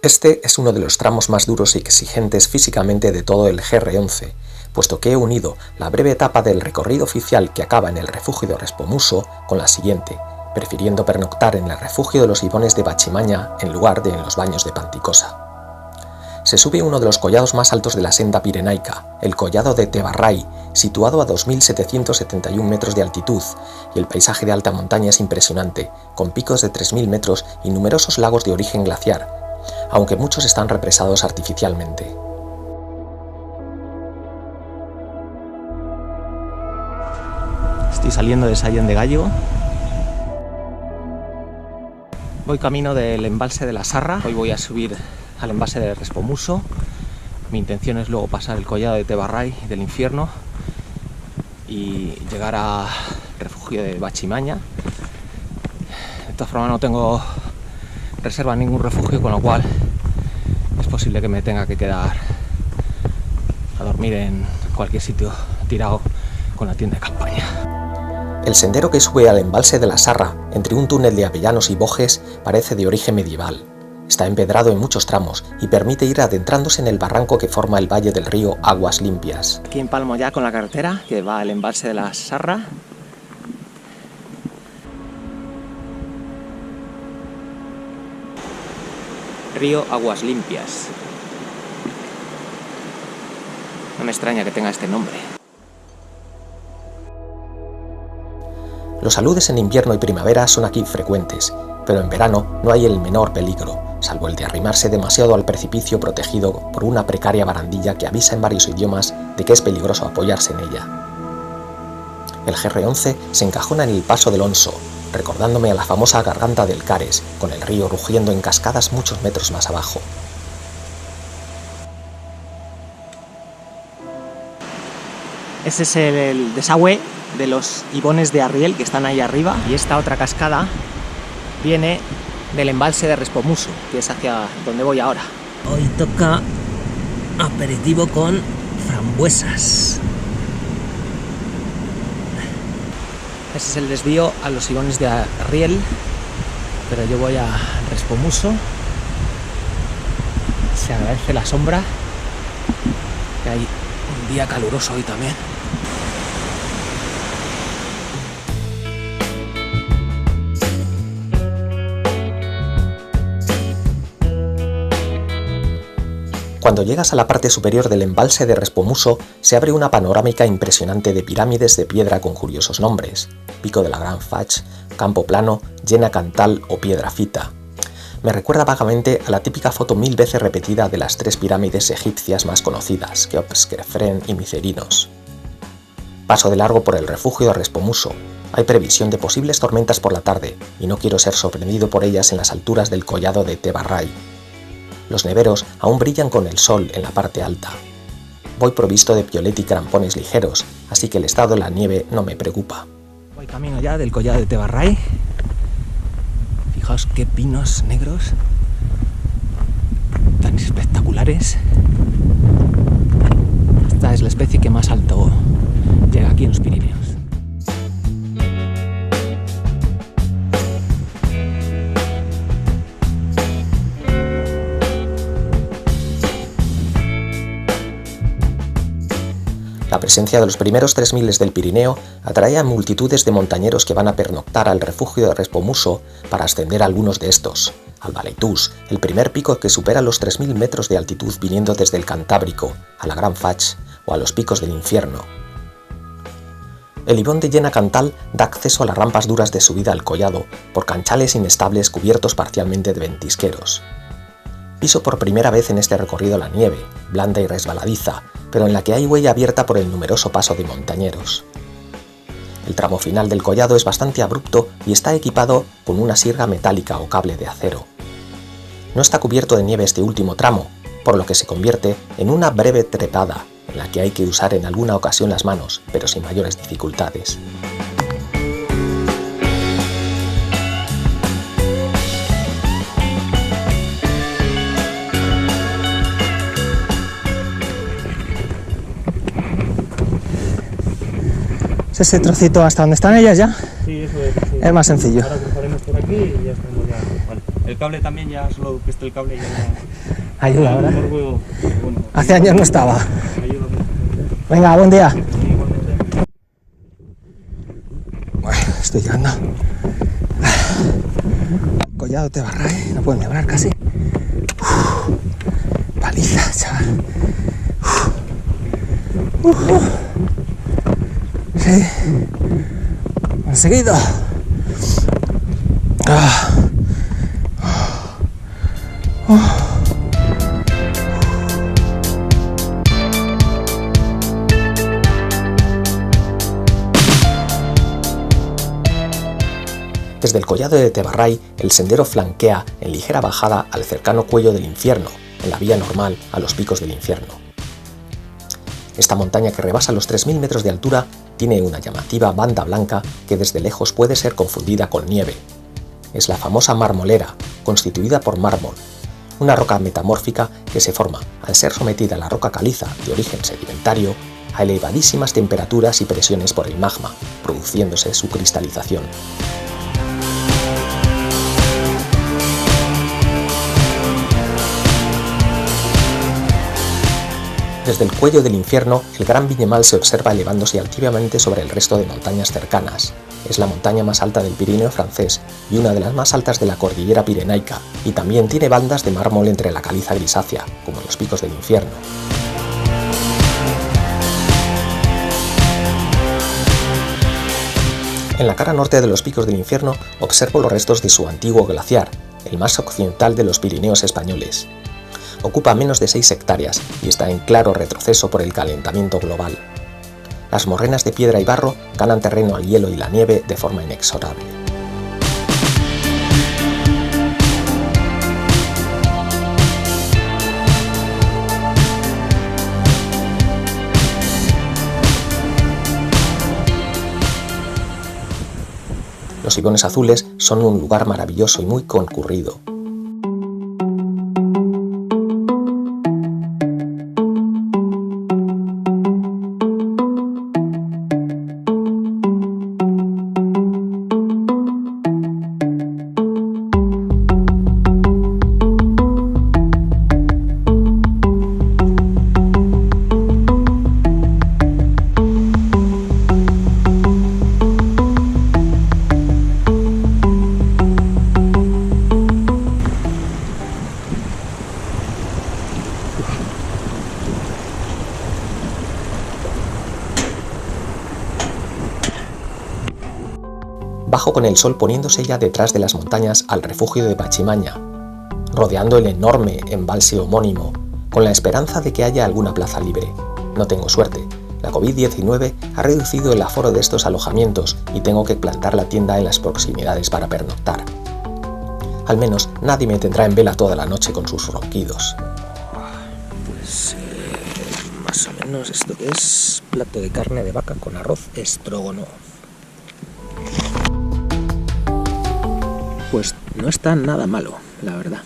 Este es uno de los tramos más duros y exigentes físicamente de todo el GR11, puesto que he unido la breve etapa del recorrido oficial que acaba en el refugio de Respomuso con la siguiente, prefiriendo pernoctar en el refugio de los Ibones de Bachimaña en lugar de en los baños de Panticosa. Se sube uno de los collados más altos de la senda pirenaica, el collado de Tebarray, situado a 2.771 metros de altitud, y el paisaje de alta montaña es impresionante, con picos de 3.000 metros y numerosos lagos de origen glaciar, aunque muchos están represados artificialmente. Estoy saliendo de Sallén de Gállego. Voy camino del embalse de la Sarra. Hoy voy a subir al embalse de Respomuso. Mi intención es luego pasar el collado de Tebarray del Infierno y llegar al refugio de Bachimaña. De todas formas no tengo reserva en ningún refugio, con lo cual es posible que me tenga que quedar a dormir en cualquier sitio tirado con la tienda de campaña. El sendero que sube al embalse de la Sarra, entre un túnel de avellanos y bojes, parece de origen medieval. Está empedrado en muchos tramos y permite ir adentrándose en el barranco que forma el valle del río Aguas Limpias. Aquí empalmo ya con la carretera que va al embalse de la Sarra. Río Aguas Limpias. No me extraña que tenga este nombre. Los aludes en invierno y primavera son aquí frecuentes, pero en verano no hay el menor peligro, salvo el de arrimarse demasiado al precipicio protegido por una precaria barandilla que avisa en varios idiomas de que es peligroso apoyarse en ella. El GR11 se encajona en el paso del Onso, recordándome a la famosa garganta del Cares, con el río rugiendo en cascadas muchos metros más abajo. Ese es el desagüe de los Ibones de Arriel que están ahí arriba, y esta otra cascada viene del embalse de Respomuso, que es hacia donde voy ahora. Hoy toca aperitivo con frambuesas. Ese es el desvío a los Ibones de Arriel, pero yo voy a Respomuso. Se agradece la sombra, que hay un día caluroso hoy también. Cuando llegas a la parte superior del embalse de Respomuso, se abre una panorámica impresionante de pirámides de piedra con curiosos nombres: Pico de la Gran Fach, Campo Plano, Llena Cantal o Piedra Fita. Me recuerda vagamente a la típica foto 1000 veces repetida de las 3 pirámides egipcias más conocidas, Keops, Khefren y Mycerinos. Paso de largo por el refugio de Respomuso. Hay previsión de posibles tormentas por la tarde, y no quiero ser sorprendido por ellas en las alturas del collado de Tebarray. Los neveros aún brillan con el sol en la parte alta. Voy provisto de piolet y crampones ligeros, así que el estado de la nieve no me preocupa. Voy camino ya del collado de Tebarray. Fijaos qué pinos negros tan espectaculares. Esta es la especie que más alto llega aquí en los Pirineos. La presencia de los primeros 3000 del Pirineo atrae a multitudes de montañeros que van a pernoctar al refugio de Respomuso para ascender a algunos de estos, al Baleitús, el primer pico que supera los 3000 metros de altitud viniendo desde el Cantábrico, a la Gran Fach o a los picos del Infierno. El ibón de Llena Cantal da acceso a las rampas duras de subida al collado por canchales inestables cubiertos parcialmente de ventisqueros. Piso por primera vez en este recorrido la nieve, blanda y resbaladiza, pero en la que hay huella abierta por el numeroso paso de montañeros. El tramo final del collado es bastante abrupto y está equipado con una sierra metálica o cable de acero. No está cubierto de nieve este último tramo, por lo que se convierte en una breve trepada, en la que hay que usar en alguna ocasión las manos, pero sin mayores dificultades. ¿Es ese trocito hasta donde están ellas ya? Sí, eso es. Sí. Es más sencillo. Ahora cruzaremos por aquí y ya ya estamos ya. Vale. El cable también ya, solo que esté el cable ya. Ayuda, ¿verdad? Bueno, Hace años no estaba. ayuda. Venga, buen día. Igualmente. Bueno, estoy llegando. Collado de Tebarray, no puedo ni hablar casi. Paliza, chaval. Sí. Conseguido. Desde el collado de Tebarray, el sendero flanquea en ligera bajada al cercano cuello del infierno, en la vía normal a los picos del infierno. Esta montaña que rebasa los 3000 metros de altura tiene una llamativa banda blanca que desde lejos puede ser confundida con nieve. Es la famosa marmolera, constituida por mármol, una roca metamórfica que se forma al ser sometida a la roca caliza de origen sedimentario a elevadísimas temperaturas y presiones por el magma, produciéndose su cristalización. Desde el cuello del infierno, el Gran Viñemal se observa elevándose altivamente sobre el resto de montañas cercanas. Es la montaña más alta del Pirineo francés y una de las más altas de la cordillera pirenaica, y también tiene bandas de mármol entre la caliza grisácea, como en los picos del infierno. En la cara norte de los picos del infierno observo los restos de su antiguo glaciar, el más occidental de los Pirineos españoles. Ocupa menos de 6 hectáreas y está en claro retroceso por el calentamiento global. Las morrenas de piedra y barro ganan terreno al hielo y la nieve de forma inexorable. Los Ibones Azules son un lugar maravilloso y muy concurrido. Bajo con el sol poniéndose ya detrás de las montañas al refugio de Pachimaña, rodeando el enorme embalse homónimo, con la esperanza de que haya alguna plaza libre. No tengo suerte, la COVID-19 ha reducido el aforo de estos alojamientos y tengo que plantar la tienda en las proximidades para pernoctar. Al menos nadie me tendrá en vela toda la noche con sus ronquidos. Pues más o menos esto que es plato de carne de vaca con arroz estrogonoff. Pues no está nada malo, la verdad.